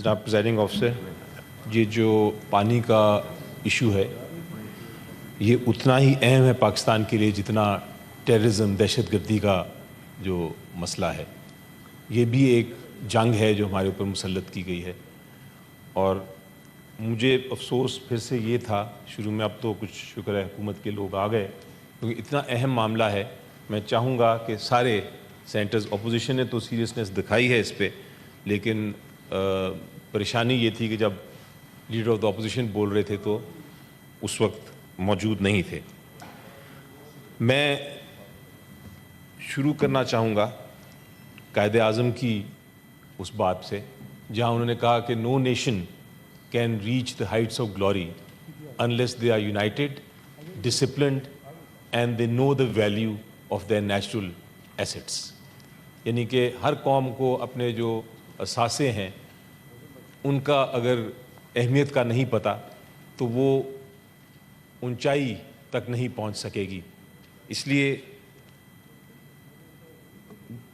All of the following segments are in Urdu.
جناب پریزائڈنگ آفیسر، یہ جو پانی کا ایشو ہے یہ اتنا ہی اہم ہے پاکستان کے لیے جتنا ٹیررزم، دہشت گردی کا جو مسئلہ ہے. یہ بھی ایک جنگ ہے جو ہمارے اوپر مسلط کی گئی ہے. اور مجھے افسوس پھر سے یہ تھا شروع میں، اب تو کچھ شکر ہے حکومت کے لوگ آ گئے، کیونکہ اتنا اہم معاملہ ہے. میں چاہوں گا کہ سارے سینٹرز، اپوزیشن نے تو سیریسنس دکھائی ہے اس پہ، لیکن پریشانی یہ تھی کہ جب لیڈر آف دا اپوزیشن بول رہے تھے تو اس وقت موجود نہیں تھے. میں شروع کرنا چاہوں گا قائد اعظم کی اس بات سے جہاں انہوں نے کہا کہ no nation can reach the heights of glory unless they are united, disciplined and they know the value of their natural assets. یعنی کہ ہر قوم کو اپنے جو اثاثے ہیں ان کا اگر اہمیت کا نہیں پتہ تو وہ اونچائی تک نہیں پہنچ سکے گی. اس لیے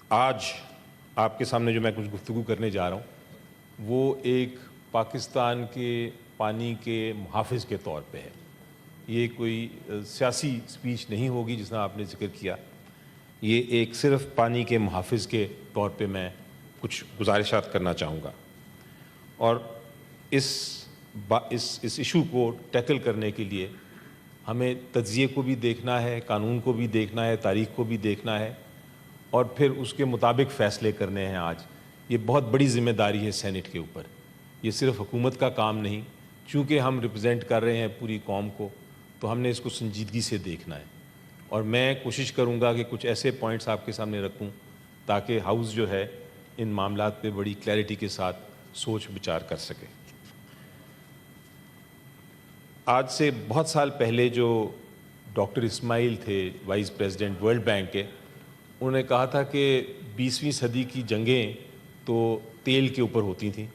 آج آپ کے سامنے جو میں کچھ گفتگو کرنے جا رہا ہوں وہ ایک پاکستان کے پانی کے محافظ کے طور پہ ہے. یہ کوئی سیاسی سپیچ نہیں ہوگی جس طرح آپ نے ذکر کیا. یہ ایک صرف پانی کے محافظ کے طور پہ میں کچھ گزارشات کرنا چاہوں گا. اور اس ایشو کو ٹیکل کرنے کے لیے ہمیں تجزیے کو بھی دیکھنا ہے، قانون کو بھی دیکھنا ہے، تاریخ کو بھی دیکھنا ہے، اور پھر اس کے مطابق فیصلے کرنے ہیں. آج یہ بہت بڑی ذمہ داری ہے سینٹ کے اوپر. یہ صرف حکومت کا کام نہیں، چونکہ ہم ریپرزینٹ کر رہے ہیں پوری قوم کو تو ہم نے اس کو سنجیدگی سے دیکھنا ہے. اور میں کوشش کروں گا کہ کچھ ایسے پوائنٹس آپ کے سامنے رکھوں تاکہ ہاؤس جو ہے ان معاملات پہ بڑی کلیئرٹی کے ساتھ سوچ بچار کر سکے. آج سے بہت سال پہلے جو ڈاکٹر اسماعیل تھے وائس پریزیڈنٹ ورلڈ بینک کے، انہوں نے کہا تھا کہ 20ویں صدی کی جنگیں تو تیل کے اوپر ہوتی تھیں،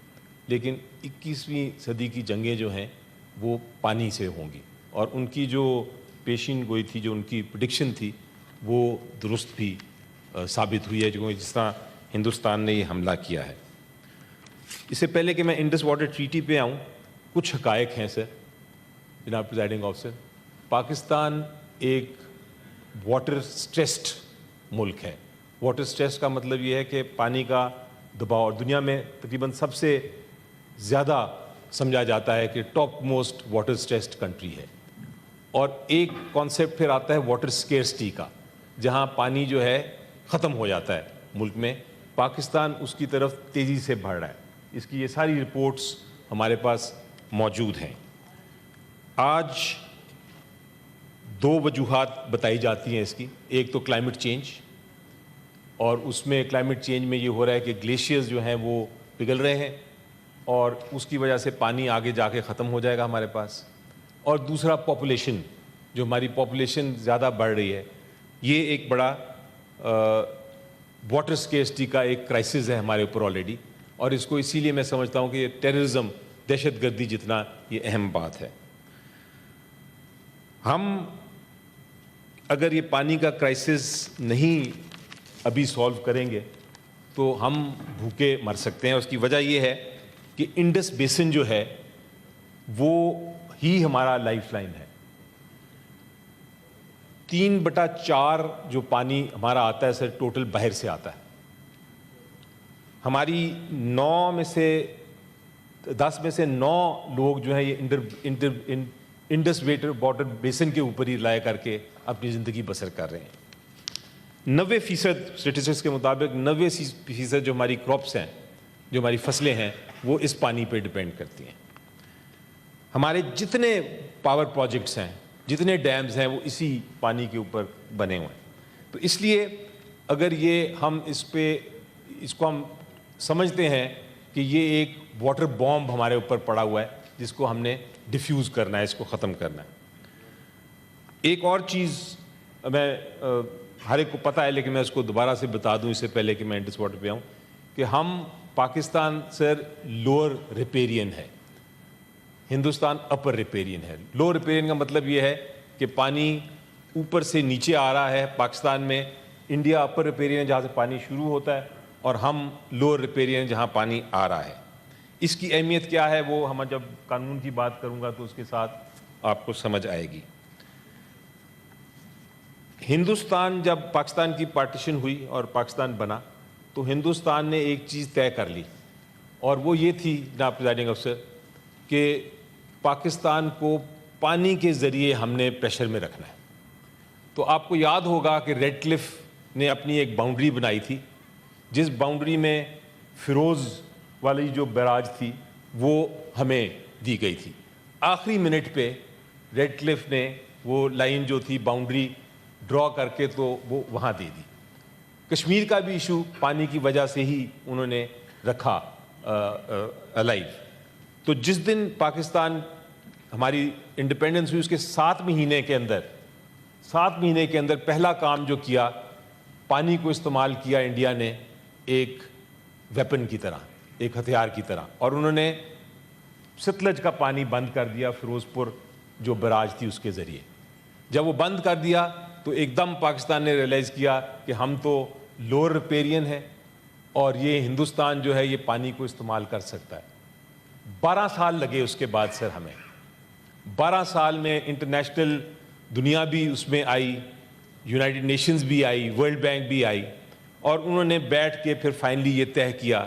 لیکن 21ویں صدی کی جنگیں جو ہیں وہ پانی سے ہوں گی. اور ان کی جو پیشین گوئی تھی، جو ان کی پریڈکشن تھی، وہ درست بھی ثابت ہوئی ہے جس طرح ہندوستان نے یہ حملہ کیا ہے. اس سے پہلے کہ میں انڈس واٹر ٹریٹی پہ آؤں، کچھ حقائق ہیں سر جناب پریزائڈنگ آفیسر. پاکستان ایک واٹر سٹریسڈ ملک ہے. واٹر سٹریس کا مطلب یہ ہے کہ پانی کا دباؤ دنیا میں تقریباً سب سے زیادہ سمجھا جاتا ہے کہ ٹاپ موسٹ واٹر سٹریسڈ کنٹری ہے. اور ایک کانسیپٹ پھر آتا ہے واٹر سکیرسٹی کا، جہاں پانی جو ہے ختم ہو جاتا ہے ملک میں. پاکستان اس کی طرف تیزی سے بڑھ رہا ہے. اس کی یہ ساری رپورٹس ہمارے پاس موجود ہیں. آج دو وجوہات بتائی جاتی ہیں اس کی. ایک تو کلائمیٹ چینج، اور اس میں کلائمیٹ چینج میں یہ ہو رہا ہے کہ گلیشیئرز جو ہیں وہ پگھل رہے ہیں اور اس کی وجہ سے پانی آگے جا کے ختم ہو جائے گا ہمارے پاس. اور دوسرا پاپولیشن، جو ہماری پاپولیشن زیادہ بڑھ رہی ہے، یہ ایک بڑا واٹر سکیرسٹی کا ایک کرائسس ہے ہمارے اوپر آلریڈی. اور اس کو اسی لیے میں سمجھتا ہوں کہ یہ ٹیررزم، دہشت گردی جتنا یہ اہم بات ہے. ہم اگر یہ پانی کا کرائسس نہیں ابھی سولو کریں گے تو ہم بھوکے مر سکتے ہیں. اس کی وجہ یہ ہے کہ انڈس بیسن جو ہے وہ ہی ہمارا لائف لائن ہے. 3/4 جو پانی ہمارا آتا ہے سر ٹوٹل باہر سے آتا ہے. ہماری 10 میں سے 9 لوگ جو ہیں یہ انڈس واٹر بیسن کے اوپر ہی رائے کر کے اپنی زندگی بسر کر رہے ہیں. 90% اسٹیٹسٹکس کے مطابق 90% جو ہماری کراپس ہیں، جو ہماری فصلیں ہیں، وہ اس پانی پہ ڈپینڈ کرتی ہیں. ہمارے جتنے پاور پروجیکٹس ہیں، جتنے ڈیمز ہیں، وہ اسی پانی کے اوپر بنے ہوئے ہیں. تو اس لیے اگر ہم اس کو ہم سمجھتے ہیں کہ یہ ایک واٹر بامب ہمارے اوپر پڑا ہوا ہے جس کو ہم نے ڈیفیوز کرنا ہے، اس کو ختم کرنا ہے. ایک اور چیز میں ہر ایک کو پتہ ہے لیکن میں اس کو دوبارہ سے بتا دوں اس سے پہلے کہ میں انڈس واٹر پہ آؤں، کہ ہم پاکستان سر لوور ریپیرین ہے، ہندوستان اپر ریپیرین ہے. لوور ریپیرین کا مطلب یہ ہے کہ پانی اوپر سے نیچے آ رہا ہے پاکستان میں. انڈیا اپر ریپیرین ہے جہاں سے پانی شروع ہوتا ہے، اور ہم لوور ریپیرین جہاں پانی آ رہا ہے. اس کی اہمیت کیا ہے وہ ہم جب قانون کی بات کروں گا تو اس کے ساتھ آپ کو سمجھ آئے گی. ہندوستان جب پاکستان کی پارٹیشن ہوئی اور پاکستان بنا تو ہندوستان نے ایک چیز طے کر لی, اور وہ یہ تھی جناب پریزائڈنگ افسر کہ پاکستان کو پانی کے ذریعے ہم نے پریشر میں رکھنا ہے. تو آپ کو یاد ہوگا کہ ریڈ کلف نے اپنی ایک باؤنڈری بنائی تھی, جس باؤنڈری میں فیروز والی جو بیراج تھی وہ ہمیں دی گئی تھی. آخری منٹ پہ ریڈ کلف نے وہ لائن جو تھی باؤنڈری ڈرا کر کے تو وہ وہاں دے دی. کشمیر کا بھی ایشو پانی کی وجہ سے ہی انہوں نے رکھا الائیو. تو جس دن پاکستان ہماری انڈیپینڈنس ہوئی اس کے 7 مہینے کے اندر پہلا کام جو کیا, پانی کو استعمال کیا انڈیا نے ایک ویپن کی طرح, ایک ہتھیار کی طرح, اور انہوں نے ستلج کا پانی بند کر دیا فیروز پور جو بیراج تھی اس کے ذریعے. جب وہ بند کر دیا تو ایک دم پاکستان نے ریئلائز کیا کہ ہم تو لوور ریپیرین ہیں اور یہ ہندوستان جو ہے یہ پانی کو استعمال کر سکتا ہے. 12 سال لگے اس کے بعد سر ہمیں. 12 سال میں انٹرنیشنل دنیا بھی اس میں آئی, یونائٹڈ نیشنز بھی آئی, ورلڈ بینک بھی آئی, اور انہوں نے بیٹھ کے پھر فائنلی یہ طے کیا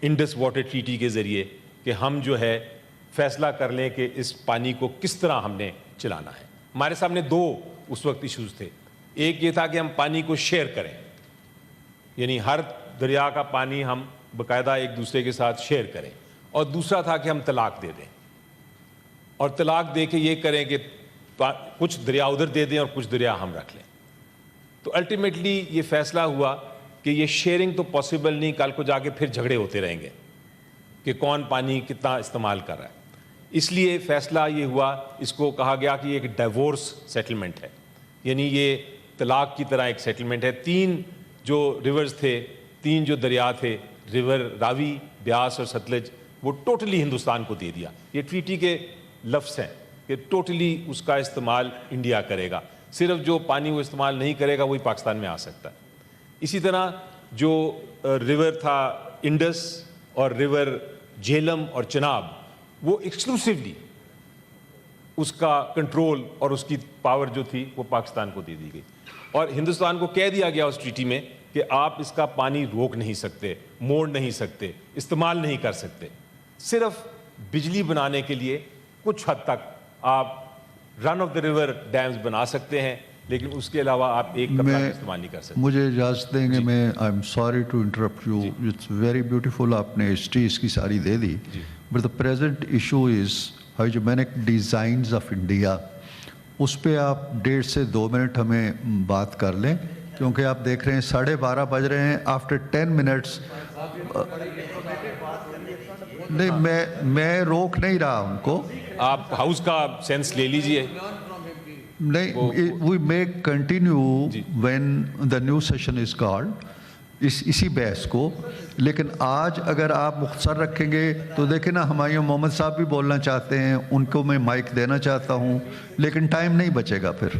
انڈس واٹر ٹریٹی کے ذریعے کہ ہم جو ہے فیصلہ کر لیں کہ اس پانی کو کس طرح ہم نے چلانا ہے. ہمارے سامنے 2 اس وقت ایشوز تھے. ایک یہ تھا کہ ہم پانی کو شیئر کریں, یعنی ہر دریا کا پانی ہم باقاعدہ ایک دوسرے کے ساتھ شیئر کریں, اور دوسرا تھا کہ ہم طلاق دے دیں, اور طلاق دے کے یہ کریں کہ کچھ دریا ادھر دے دیں اور کچھ دریا ہم رکھ لیں. تو الٹیمیٹلی یہ فیصلہ ہوا کہ یہ شیئرنگ تو پاسبل نہیں, کل کو جا کے پھر جھگڑے ہوتے رہیں گے کہ کون پانی کتنا استعمال کر رہا ہے. اس لیے فیصلہ یہ ہوا, اس کو کہا گیا کہ یہ ایک ڈائیورس سیٹلمنٹ ہے, یعنی یہ طلاق کی طرح ایک سیٹلمنٹ ہے. 3 جو ریورز تھے, 3 جو دریا تھے, ریور راوی, بیاس اور ستلج, وہ ٹوٹلی ہندوستان کو دے دیا. یہ ٹریٹی کے لفظ ہیں کہ ٹوٹلی اس کا استعمال انڈیا کرے گا, صرف جو پانی وہ استعمال نہیں کرے گا وہی پاکستان میں آ سکتا ہے. اسی طرح جو ریور تھا انڈس اور ریور جہلم اور چناب, وہ ایکسکلوسیولی اس کا کنٹرول اور اس کی پاور جو تھی وہ پاکستان کو دے دی گئی, اور ہندوستان کو کہہ دیا گیا اس ٹریٹی میں کہ آپ اس کا پانی روک نہیں سکتے, موڑ نہیں سکتے, استعمال نہیں کر سکتے. صرف بجلی بنانے کے لیے کچھ حد تک آپ رن آف دا ریور ڈیمز بنا سکتے ہیں, لیکن اس کے علاوہ آپ ایک قطرہ استعمال نہیں کر سکتے. مجھے اجازت دیں گے, میں I am sorry to interrupt you, it's very beautiful, آپ نے ہسٹری اس کی ساری دے دی, but the present issue is hegemonic designs of India. اس پہ آپ 1.5 سے 2 منٹ ہمیں بات کر لیں, کیونکہ آپ دیکھ رہے ہیں 12:30 بج رہے ہیں. آفٹر 10 منٹس نہیں, میں روک نہیں رہا ان کو, آپ ہاؤس کا سینس لے لیجئے. نہیں, وی may continue when the new session is called, اسی بحث کو. لیکن آج اگر آپ مختصر رکھیں گے تو دیکھیں نا, ہمایوں محمد صاحب بھی بولنا چاہتے ہیں, ان کو میں مائک دینا چاہتا ہوں, لیکن ٹائم نہیں بچے گا پھر.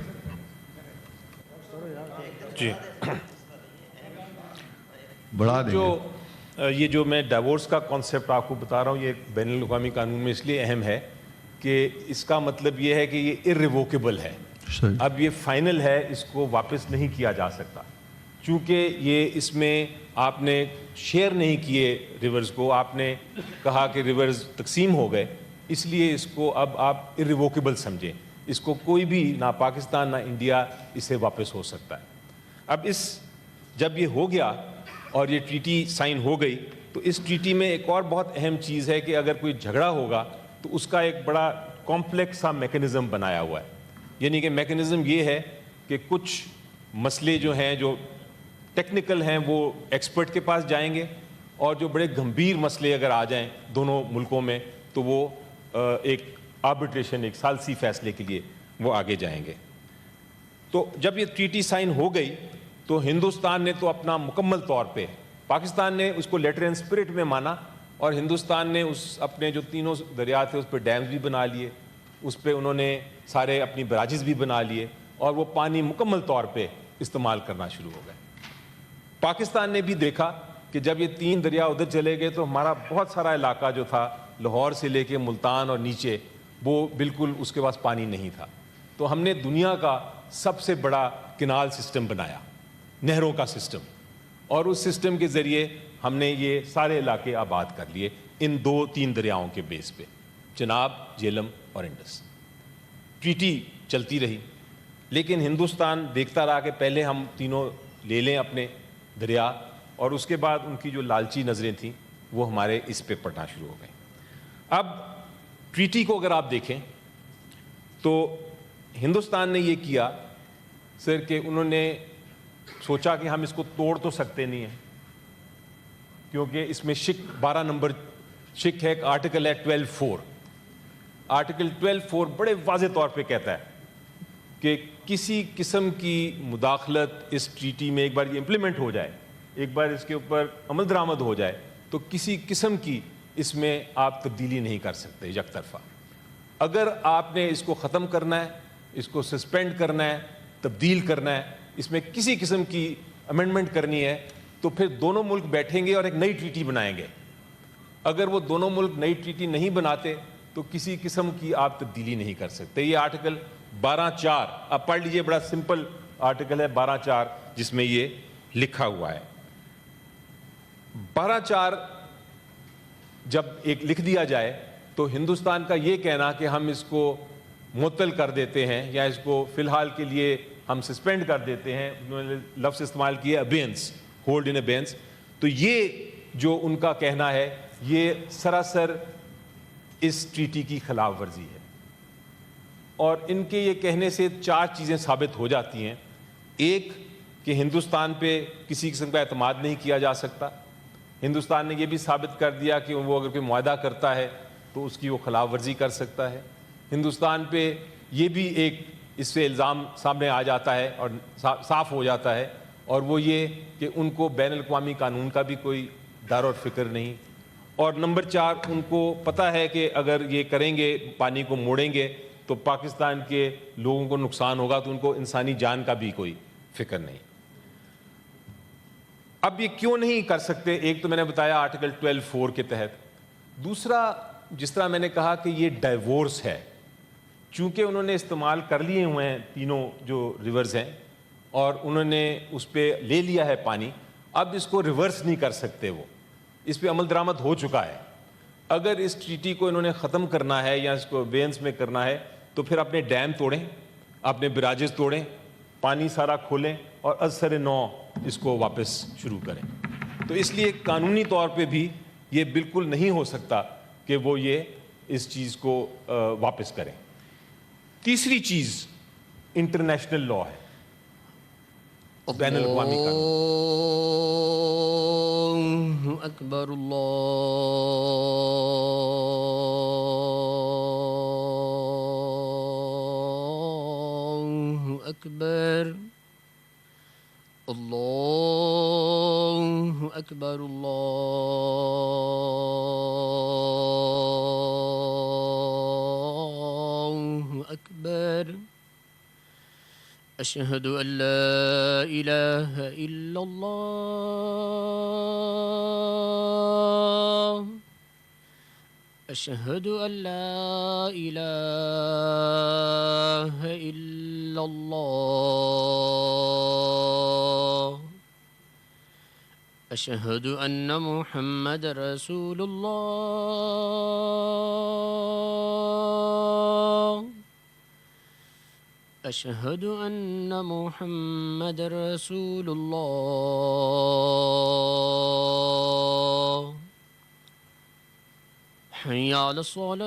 جی, بڑھا دیں گے. یہ جو میں ڈائیورس کا کانسیپٹ آپ کو بتا رہا ہوں, یہ بین الاقوامی قانون میں اس لیے اہم ہے کہ اس کا مطلب یہ ہے کہ یہ irrevocable ہے. اب یہ فائنل ہے, اس کو واپس نہیں کیا جا سکتا, چونکہ یہ اس میں آپ نے شیئر نہیں کیے ریورز کو, آپ نے کہا کہ ریورز تقسیم ہو گئے, اس لیے اس کو اب آپ irrevocable سمجھیں. اس کو کوئی بھی, نہ پاکستان نہ انڈیا, اسے واپس ہو سکتا ہے. اب جب یہ ہو گیا اور یہ ٹریٹی سائن ہو گئی, تو اس ٹریٹی میں ایک اور بہت اہم چیز ہے کہ اگر کوئی جھگڑا ہوگا تو اس کا ایک بڑا کمپلیکس سا میکینزم بنایا ہوا ہے. یعنی کہ میکینزم یہ ہے کہ کچھ مسئلے جو ہیں, جو ٹیکنیکل ہیں, وہ ایکسپرٹ کے پاس جائیں گے, اور جو بڑے گمبھیر مسئلے اگر آ جائیں دونوں ملکوں میں تو وہ ایک آربیٹریشن, ایک ثالثی فیصلے کے لیے وہ آگے جائیں گے. تو جب یہ ٹریٹی سائن ہو گئی تو ہندوستان نے تو اپنا مکمل طور پہ, پاکستان نے اس کو لیٹر اینڈ اسپرٹ میں مانا, اور ہندوستان نے اس اپنے جو 3 دریا تھے اس پہ ڈیمز بھی بنا لیے, اس پہ انہوں نے سارے اپنی براجز بھی بنا لیے, اور وہ پانی مکمل طور پہ استعمال کرنا شروع ہو گئے. پاکستان نے بھی دیکھا کہ جب یہ 3 دریا ادھر چلے گئے تو ہمارا بہت سارا علاقہ جو تھا لاہور سے لے کے ملتان اور نیچے وہ بالکل اس کے پاس پانی نہیں تھا. تو ہم نے دنیا کا سب سے بڑا کینال سسٹم بنایا, نہروں کا سسٹم, اور اس سسٹم کے ذریعے ہم نے یہ سارے علاقے آباد کر لیے ان 2-3 دریاؤں کے بیس پہ, چناب, جہلم اور انڈس. ٹریٹی چلتی رہی, لیکن ہندوستان دیکھتا رہا کہ پہلے ہم تینوں لے لیں اپنے دریا, اور اس کے بعد ان کی جو لالچی نظریں تھیں وہ ہمارے اس پہ پڑنا شروع ہو گئیں. اب ٹریٹی کو اگر آپ دیکھیں تو ہندوستان نے یہ کیا سر کہ انہوں نے سوچا کہ ہم اس کو توڑ تو سکتے نہیں ہیں, کیونکہ اس میں شک 12 نمبر شک ہے, ایک آرٹیکل ہے 12(4). آرٹیکل 12(4) بڑے واضح طور پہ کہتا ہے کہ کسی قسم کی مداخلت اس ٹریٹی میں ایک بار یہ امپلیمنٹ ہو جائے, ایک بار اس کے اوپر عمل درآمد ہو جائے, تو کسی قسم کی اس میں آپ تبدیلی نہیں کر سکتے یک طرفہ. اگر آپ نے اس کو ختم کرنا ہے, اس کو سسپینڈ کرنا ہے, تبدیل کرنا ہے, اس میں کسی قسم کی امینڈمنٹ کرنی ہے, تو پھر دونوں ملک بیٹھیں گے اور ایک نئی ٹریٹی بنائیں گے. اگر وہ دونوں ملک نئی ٹریٹی نہیں بناتے تو کسی قسم کی آپ تبدیلی نہیں کر سکتے. یہ آرٹیکل 12(4) آپ پڑھ لیجئے, بڑا سمپل آرٹیکل ہے 12(4) جس میں یہ لکھا ہوا ہے. 12(4) جب ایک لکھ دیا جائے تو ہندوستان کا یہ کہنا کہ ہم اس کو معطل کر دیتے ہیں یا اس کو فی الحال کے لیے ہم سسپینڈ کر دیتے ہیں, انہوں نے لفظ استعمال کیا ابینس, ہولڈ ان ابینس, تو یہ جو ان کا کہنا ہے یہ سراسر اس ٹریٹی کی خلاف ورزی ہے. اور ان کے یہ کہنے سے 4 چیزیں ثابت ہو جاتی ہیں. ایک کہ ہندوستان پہ کسی قسم کا اعتماد نہیں کیا جا سکتا. ہندوستان نے یہ بھی ثابت کر دیا کہ وہ اگر کوئی معاہدہ کرتا ہے تو اس کی وہ خلاف ورزی کر سکتا ہے. ہندوستان پہ یہ بھی ایک اس سے الزام سامنے آ جاتا ہے اور صاف ہو جاتا ہے, اور وہ یہ کہ ان کو بین الاقوامی قانون کا بھی کوئی ڈر اور فکر نہیں. اور نمبر 4, ان کو پتہ ہے کہ اگر یہ کریں گے, پانی کو موڑیں گے, تو پاکستان کے لوگوں کو نقصان ہوگا, تو ان کو انسانی جان کا بھی کوئی فکر نہیں. اب یہ کیوں نہیں کر سکتے؟ ایک تو میں نے بتایا آرٹیکل 12(4) کے تحت. دوسرا, جس طرح میں نے کہا کہ یہ ڈائیورس ہے, چونکہ انہوں نے استعمال کر لیے ہوئے ہیں تینوں جو ریورز ہیں اور انہوں نے اس پہ لے لیا ہے پانی, اب اس کو ریورس نہیں کر سکتے. وہ اس پہ عمل درآمد ہو چکا ہے. اگر اس ٹریٹی کو انہوں نے ختم کرنا ہے یا اس کو وینس میں کرنا ہے تو پھر اپنے ڈیم توڑیں, اپنے براجز توڑیں, پانی سارا کھولیں اور از سر نو اس کو واپس شروع کریں. تو اس لیے قانونی طور پہ بھی یہ بالکل نہیں ہو سکتا کہ وہ یہ اس چیز کو واپس کریں. تیسری چیز انٹرنیشنل لا ہے, بین الاقوامی قانون. اللہ اکبر, اللہ اکبر, اللہ اکبر, اللہ اکبر. اشہد ان لا الہ الا اللہ, اشہد ان لا الہ الا اللہ, اشہد ان محمد رسول اللہ, اشہد ان محمد رسول اللہ. حی علی الصلاة,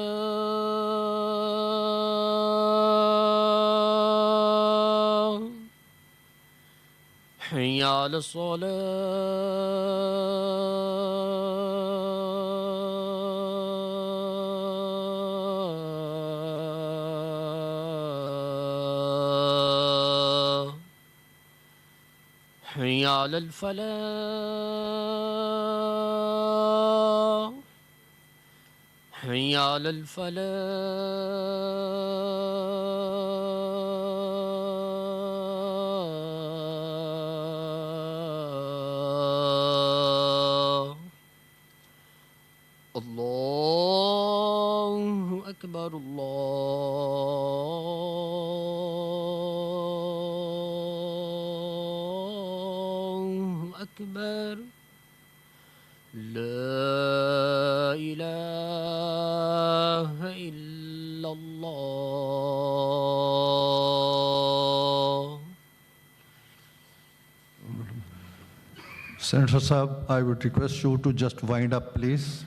حی علی الصلاة, حی علی الفلاح, حی علی الفلاح. أكبر الله أكبر لا إله إلا الله. Senator Saab, I would request you to just wind up, please.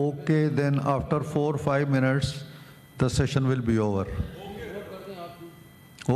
Okay, then after 4-5 minutes, the session will be over.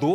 2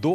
2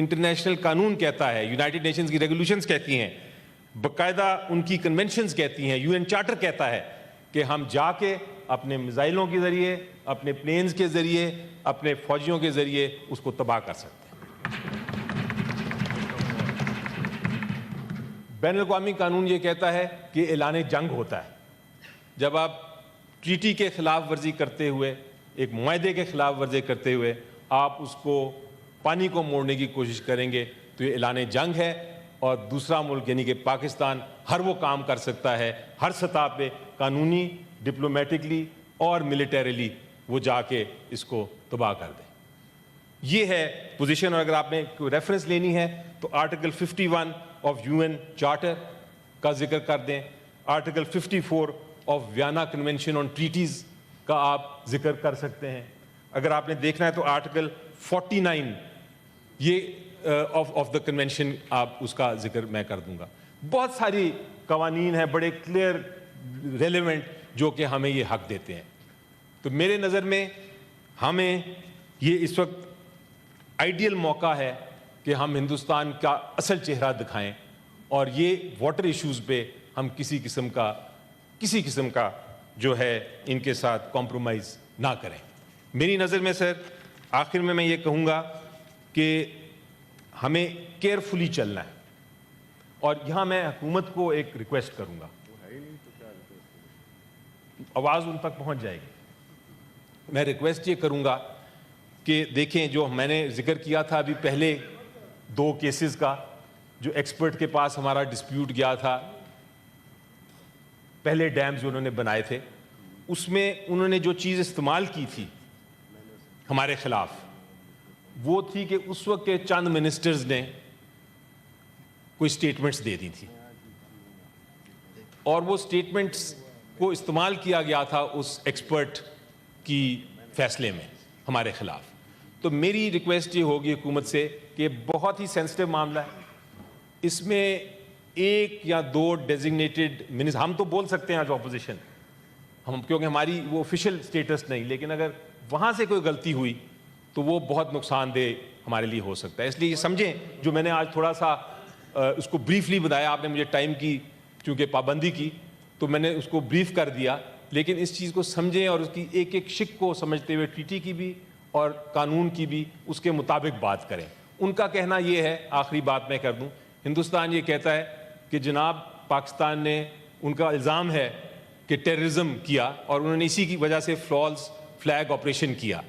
international قانون کہتا ہے, یونائٹڈ نیشنز کی ریگولیشنز کہتی ہیں, باقاعدہ ان کی کنونشنز کہتی ہیں, یو این چارٹر کہتا ہے کہ ہم جا کے اپنے میزائلوں کے ذریعے, اپنے پلینز کے ذریعے, اپنے فوجیوں کے ذریعے اس کو تباہ کر سکتے ہیں. بین الاقوامی قانون یہ کہتا ہے کہ اعلان جنگ ہوتا ہے جب آپ ٹریٹی کے خلاف ورزی کرتے ہوئے, ایک معاہدے کے خلاف ورزی کرتے ہوئے آپ اس کو پانی کو موڑنے کی کوشش کریں گے تو یہ اعلان جنگ ہے, اور دوسرا ملک یعنی کہ پاکستان ہر وہ کام کر سکتا ہے ہر سطح پہ, قانونی, ڈپلومیٹکلی اور ملیٹریلی, وہ جا کے اس کو تباہ کر دیں. یہ ہے پوزیشن. اور اگر آپ نے کوئی ریفرنس لینی ہے تو article 51 of U N charter کا ذکر کر دیں, article 54 of Vienna convention on treaties کا آپ ذکر کر سکتے ہیں. اگر آپ نے دیکھنا ہے تو آرٹیکل 49 یہ آف دا کنونشن, آپ اس کا ذکر میں کر دوں گا. بہت ساری قوانین ہیں بڑے کلیئر, ریلیونٹ, جو کہ ہمیں یہ حق دیتے ہیں. تو میرے نظر میں ہمیں یہ اس وقت آئیڈیل موقع ہے کہ ہم ہندوستان کا اصل چہرہ دکھائیں, اور یہ واٹر ایشوز پہ ہم کسی قسم کا جو ہے ان کے ساتھ کمپرومائز نہ کریں. میری نظر میں سر آخر میں یہ کہوں گا کہ ہمیں کیئرفلی چلنا ہے, اور یہاں میں حکومت کو ایک ریکویسٹ کروں گا, آواز ان تک پہنچ جائے گی. میں ریکویسٹ یہ کروں گا کہ دیکھیں, جو میں نے ذکر کیا تھا ابھی پہلے 2 کیسز کا, جو ایکسپرٹ کے پاس ہمارا ڈسپیوٹ گیا تھا, پہلے ڈیم جو انہوں نے بنائے تھے, اس میں انہوں نے جو چیز استعمال کی تھی ہمارے خلاف, وہ تھی کہ اس وقت کے چند منسٹرز نے کوئی سٹیٹمنٹس دے دی تھی, اور وہ سٹیٹمنٹس کو استعمال کیا گیا تھا اس ایکسپرٹ کی فیصلے میں ہمارے خلاف. تو میری ریکویسٹ یہ ہوگی حکومت سے کہ بہت ہی سینسٹیو معاملہ ہے, اس میں 1 یا 2 ڈیزگنیٹڈ منسٹر, ہم تو بول سکتے ہیں جو اپوزیشن, ہم کیونکہ ہماری وہ آفیشیل سٹیٹس نہیں, لیکن اگر وہاں سے کوئی غلطی ہوئی تو وہ بہت نقصان دہ ہمارے لیے ہو سکتا ہے. اس لیے یہ سمجھیں, جو میں نے آج تھوڑا سا اس کو بریفلی بتایا, آپ نے مجھے ٹائم کی چونکہ پابندی کی تو میں نے اس کو بریف کر دیا, لیکن اس چیز کو سمجھیں اور اس کی ایک ایک شق کو سمجھتے ہوئے ٹریٹی کی بھی اور قانون کی بھی اس کے مطابق بات کریں. ان کا کہنا یہ ہے, آخری بات میں کر دوں, ہندوستان یہ کہتا ہے کہ جناب پاکستان نے, ان کا الزام ہے کہ ٹیررزم کیا, اور انہوں نے اسی کی وجہ سے فلالس فلیگ آپریشن کیا,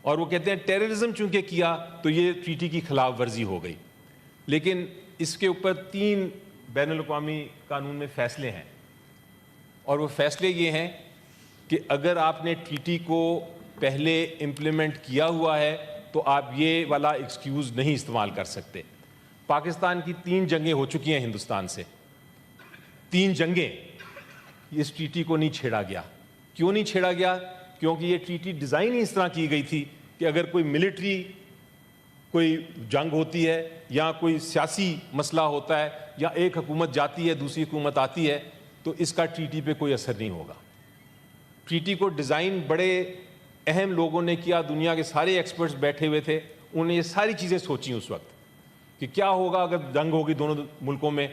اور وہ کہتے ہیں ٹیررزم چونکہ کیا تو یہ ٹریٹی کی خلاف ورزی ہو گئی. لیکن اس کے اوپر 3 بین الاقوامی قانون میں فیصلے ہیں, اور وہ فیصلے یہ ہیں کہ اگر آپ نے ٹریٹی کو پہلے امپلیمنٹ کیا ہوا ہے تو آپ یہ والا ایکسکیوز نہیں استعمال کر سکتے. پاکستان کی 3 جنگیں ہو چکی ہیں ہندوستان سے, 3 جنگیں, اس ٹریٹی کو نہیں چھیڑا گیا. کیوں نہیں چھیڑا گیا؟ کیونکہ یہ ٹریٹی ڈیزائن ہی اس طرح کی گئی تھی کہ اگر کوئی ملٹری کوئی جنگ ہوتی ہے یا کوئی سیاسی مسئلہ ہوتا ہے یا ایک حکومت جاتی ہے دوسری حکومت آتی ہے تو اس کا ٹریٹی پہ کوئی اثر نہیں ہوگا. ٹریٹی کو ڈیزائن بڑے اہم لوگوں نے کیا, دنیا کے سارے ایکسپرٹس بیٹھے ہوئے تھے, انہوں نے یہ ساری چیزیں سوچی اس وقت کہ کیا ہوگا اگر جنگ ہوگی دونوں ملکوں میں